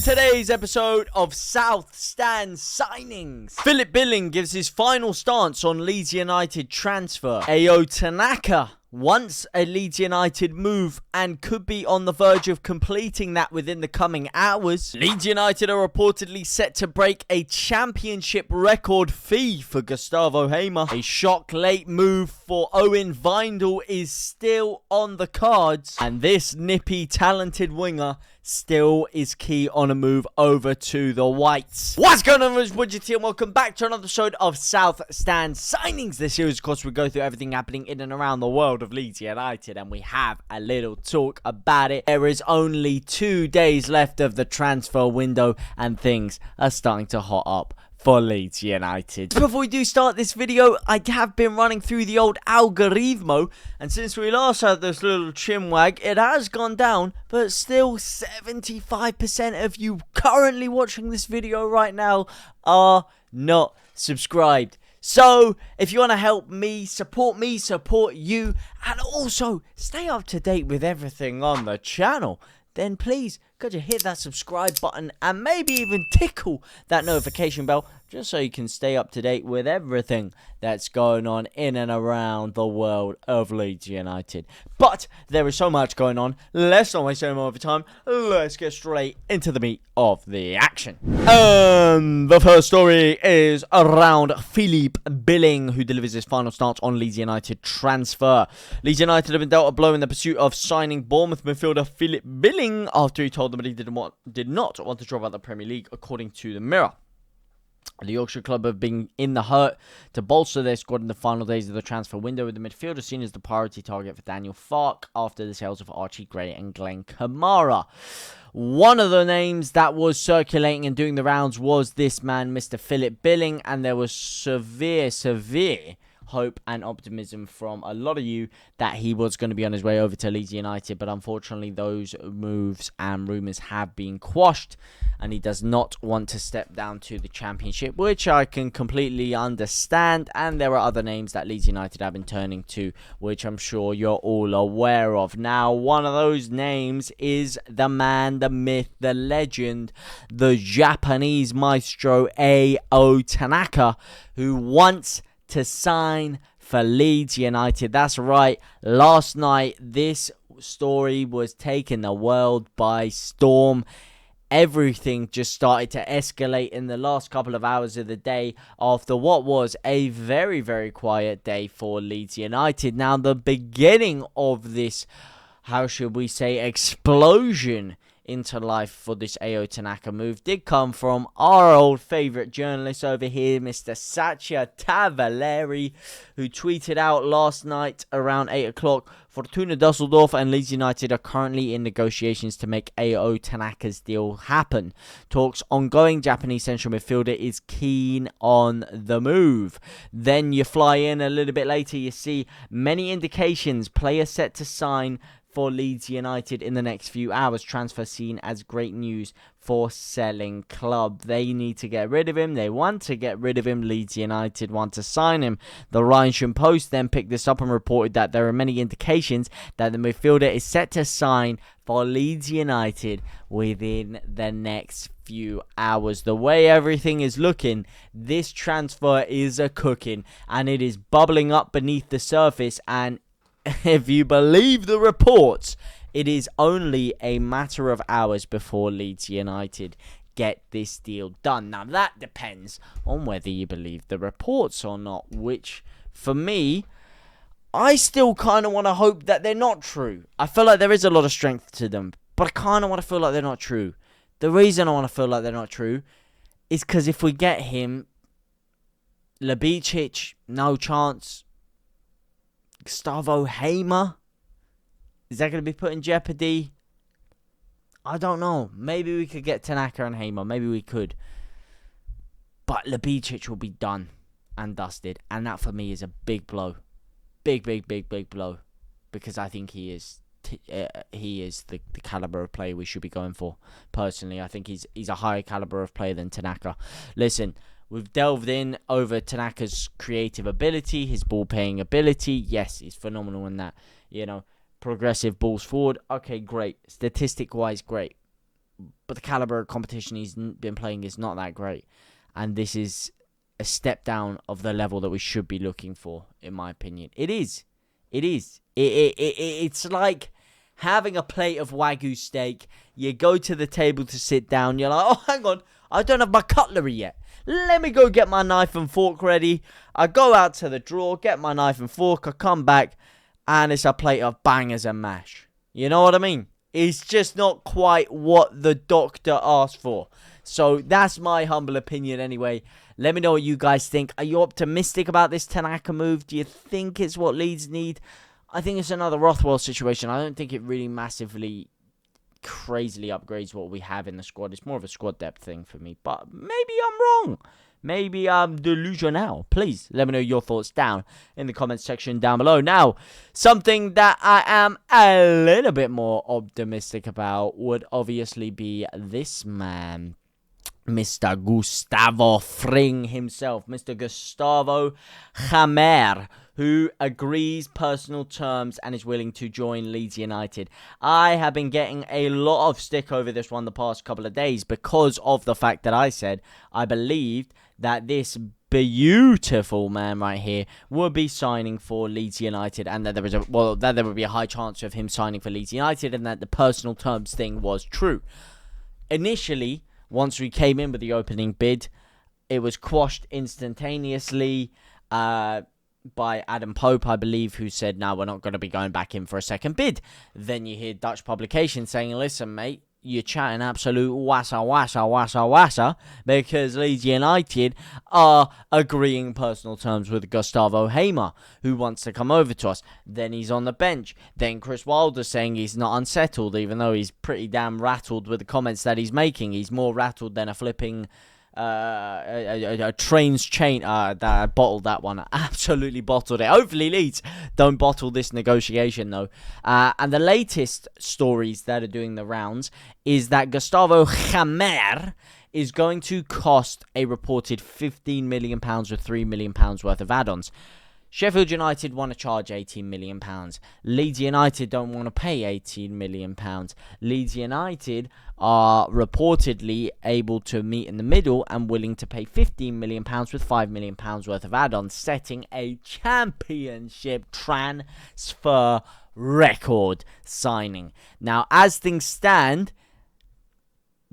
today's episode of South Stand Signings. Philip Billing gives his final stance on Leeds United transfer. Tanaka wants a Leeds United move and could be on the verge of completing that within the coming hours. Leeds United are reportedly set to break a championship record fee for Gustavo Hamer. A shock late move for Wijndal is still on the cards, and this nippy talented winger still is key on a move over to the Whites. What's going on, Wijndal, and welcome back to another episode of South Stand Signings. This series, of course, we go through everything happening in and around the world of Leeds United, and we have a little talk about it. There is only 2 days left of the transfer window, and things are starting to hot up for Leeds United. Before we do start this video, I have been running through the old algorithm, and since we last had this little chinwag, it has gone down, but still 75% of you currently watching this video right now are not subscribed. So, if you want to help me, support you, and also stay up to date with everything on the channel, then please, could you hit that subscribe button and maybe even tickle that notification bell just so you can stay up to date with everything that's going on in and around the world of Leeds United. But there is so much going on, let's not waste any more of your time. Let's get straight into the meat of the action. The first story is around Philip Billing, who delivers his final stance on Leeds United transfer. Leeds United have been dealt a blow in the pursuit of signing Bournemouth midfielder Philip Billing after he told them that he did not want to drop out the Premier League, according to the Mirror. The Yorkshire club have been in the hurt to bolster their squad in the final days of the transfer window, with the midfielder seen as the priority target for Daniel Farke after the sales of Archie Gray and Glenn Kamara. One of the names that was circulating and doing the rounds was this man, Mr. Philip Billing, and there was severe hope and optimism from a lot of you that he was going to be on his way over to Leeds United, but unfortunately those moves and rumours have been quashed, and he does not want to step down to the Championship, which I can completely understand. And there are other names that Leeds United have been turning to, which I'm sure you're all aware of. Now, one of those names is the man, the myth, the legend, the Japanese maestro Tanaka, who wants to sign for Leeds United. That's right. Last night, this story was taking the world by storm. Everything just started to escalate in the last couple of hours of the day after what was a very quiet day for Leeds United. Now, the beginning of this, how should we say, explosion into life for this Tanaka move did come from our old favourite journalist over here, Mr. Satya Tavaleri, who tweeted out last night around 8 o'clock, Fortuna Dusseldorf and Leeds United are currently in negotiations to make Tanaka's deal happen. Talks ongoing. Japanese central midfielder is keen on the move. Then you fly in a little bit later, you see many indications, player set to sign for Leeds United in the next few hours. Transfer seen as great news for selling club. They need to get rid of him. They want to get rid of him. Leeds United want to sign him. The Rheinischen Post then picked this up and reported that there are many indications that the midfielder is set to sign for Leeds United within the next few hours. The way everything is looking, this transfer is a cooking, and it is bubbling up beneath the surface, and if you believe the reports, it is only a matter of hours before Leeds United get this deal done. Now, that depends on whether you believe the reports or not, which, for me, I still kind of want to hope that they're not true. I feel like there is a lot of strength to them, but I kind of want to feel like they're not true. The reason I want to feel like they're not true is because if we get him, Lubicic, no chance. Gustavo Hamer, is that going to be put in jeopardy? I don't know. Maybe we could get Tanaka and Hamer. Maybe we could. But Lubicic will be done and dusted. And that for me is a big blow. Big blow. Because I think he is the caliber of player we should be going for. Personally, I think he's a higher caliber of player than Tanaka. Listen, we've delved in over Tanaka's creative ability, his ball-playing ability. Yes, he's phenomenal in that. Progressive balls forward. Okay, great. Statistic-wise, great. but the caliber of competition he's been playing is not that great. And this is a step down of the level that we should be looking for, in my opinion. It is. It's like having a plate of Wagyu steak. You go to the table to sit down. You're like, oh, hang on. I don't have my cutlery yet. Let me go get my knife and fork ready. I go out to the drawer, get my knife and fork. I come back, and it's a plate of bangers and mash. You know what I mean? It's just not quite what the doctor asked for. So that's my humble opinion anyway. Let me know what you guys think. Are you optimistic about this Tanaka move? Do you think it's what Leeds need? I think it's another Rothwell situation. I don't think it really massively, crazily upgrades what we have in the squad. It's more of a squad depth thing for me. But maybe I'm wrong. Maybe I'm delusional. Please let me know your thoughts down in the comments section down below. Now, something that I am a little bit more optimistic about would obviously be this man, Mr. Gustavo Fring himself, Mr. Gustavo Hamer, who agrees personal terms and is willing to join Leeds United. I have been getting a lot of stick over this one the past couple of days because of the fact that I said I believed that this beautiful man right here would be signing for Leeds United, and that there would be a high chance of him signing for Leeds United, and that the personal terms thing was true. Initially, once we came in with the opening bid, it was quashed instantaneously by Adam Pope, I believe, who said, no, we're not going to be going back in for a second bid. Then you hear Dutch publications saying, listen, mate, you're chatting absolute wassa, because Leeds United are agreeing personal terms with Gustavo Hamer, who wants to come over to us. Then he's on the bench. Then Chris Wilder saying he's not unsettled, even though he's pretty damn rattled with the comments that he's making. He's more rattled than a flipping a train's chain. That bottled that one. Absolutely bottled it. Hopefully Leeds don't bottle this negotiation though. And the latest stories that are doing the rounds is that Gustavo Hamer is going to cost a reported £15 million with £3 million worth of add-ons. Sheffield United want to charge £18 million. Leeds United don't want to pay £18 million. Leeds United are reportedly able to meet in the middle and willing to pay £15 million with £5 million worth of add-ons, setting a championship transfer record signing. Now, as things stand,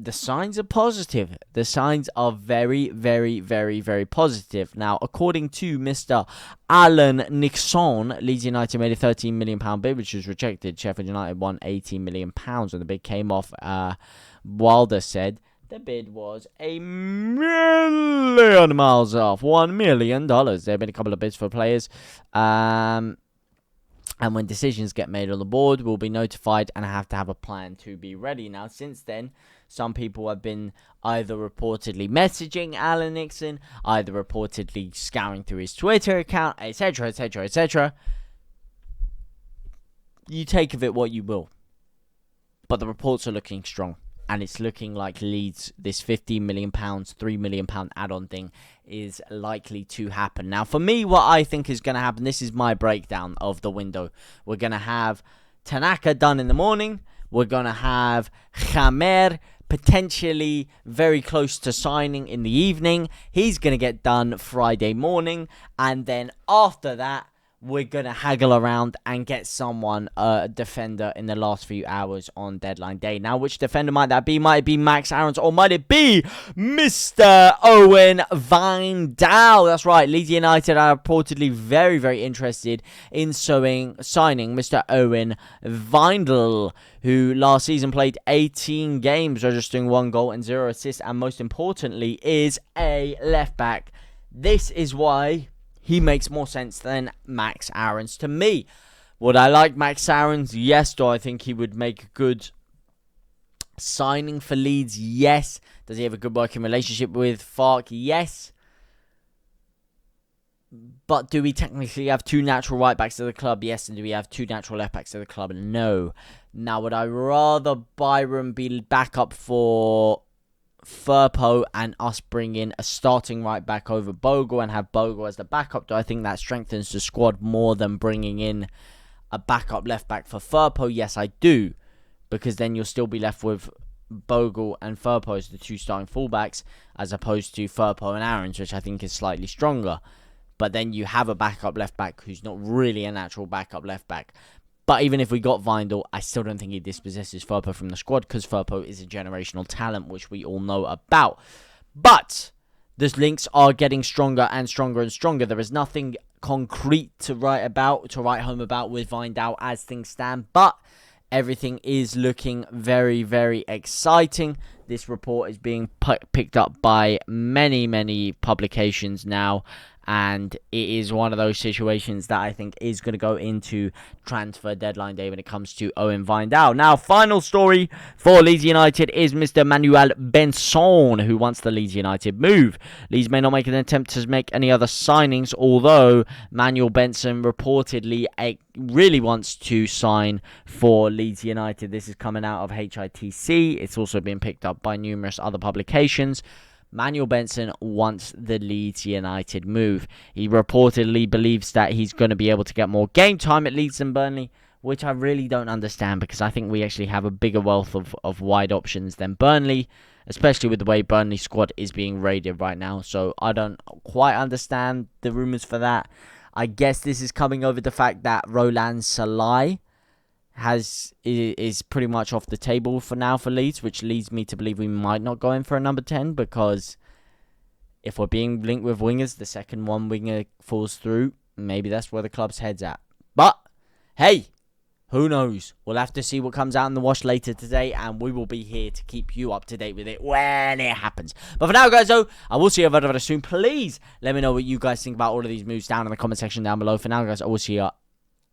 the signs are positive. The signs are very, very, very, very positive. Now, according to Mr. Alan Nixon, Leeds United made a £13 million bid, which was rejected. Sheffield United won £18 million when the bid came off. Wilder said the bid was a million miles off. $1 million. There have been a couple of bids for players. And when decisions get made on the board, we'll be notified and have to have a plan to be ready. Now, since then, some people have been either reportedly messaging Alan Nixon, either reportedly scouring through his Twitter account, etc., etc., etc. You take of it what you will. But the reports are looking strong. And it's looking like Leeds, this £15 million, £3 million add-on thing is likely to happen. Now, for me, what I think is going to happen, this is my breakdown of the window. We're going to have Tanaka done in the morning. We're going to have Hamer potentially very close to signing in the evening. He's going to get done Friday morning. And then after that, we're going to haggle around and get someone, a defender, in the last few hours on deadline day. Now, which defender might that be? Might it be Max Aarons, or might it be Mr. Owen Wijndal? That's right, Leeds United are reportedly very, very interested in signing Mr. Owen Wijndal, who last season played 18 games, registering 1 goal and 0 assists, and most importantly, is a left-back. This is why he makes more sense than Max Aarons to me. Would I like Max Aarons? Yes. Do I think he would make a good signing for Leeds? Yes. Does he have a good working relationship with Fark? Yes. But do we technically have 2 natural right backs to the club? Yes. And do we have 2 natural left backs to the club? No. Now, would I rather Byron be backup for Firpo and us bring in a starting right back over Bogle and have Bogle as the backup? Do I think that strengthens the squad more than bringing in a backup left back for Firpo? Yes, I do, because then you'll still be left with Bogle and Firpo as the 2 starting fullbacks, as opposed to Firpo and Aarons, which I think is slightly stronger. But then you have a backup left back who's not really a natural backup left back. But even if we got Wijndal, I still don't think he dispossesses Firpo from the squad, because Firpo is a generational talent, which we all know about. But the links are getting stronger and stronger and stronger. There is nothing concrete to write home about with Wijndal as things stand, but everything is looking very, very exciting. This report is being picked up by many, many publications now, and it is one of those situations that I think is going to go into transfer deadline day when it comes to Owen Wijndal. Now, final story for Leeds United is Mr. Manuel Benson, who wants the Leeds United move. Leeds may not make an attempt to make any other signings, although Manuel Benson reportedly really wants to sign for Leeds United. This is coming out of HITC. It's also been picked up by numerous other publications. Manuel Benson wants the Leeds United move. He reportedly believes that he's going to be able to get more game time at Leeds than Burnley, which I really don't understand, because I think we actually have a bigger wealth of wide options than Burnley, especially with the way Burnley's squad is being rated right now. So I don't quite understand the rumours for that. I guess this is coming over the fact that Roland Salai is pretty much off the table for now for Leeds, which leads me to believe we might not go in for a number 10, because if we're being linked with wingers, the second one winger falls through. Maybe that's where the club's head's at. But, hey, who knows? We'll have to see what comes out in the wash later today, and we will be here to keep you up to date with it when it happens. But for now, guys, though, I will see you very, very soon. Please let me know what you guys think about all of these moves down in the comment section down below. For now, guys, I will see you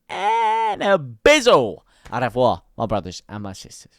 in a bizzle. Au revoir, my brothers and my sisters.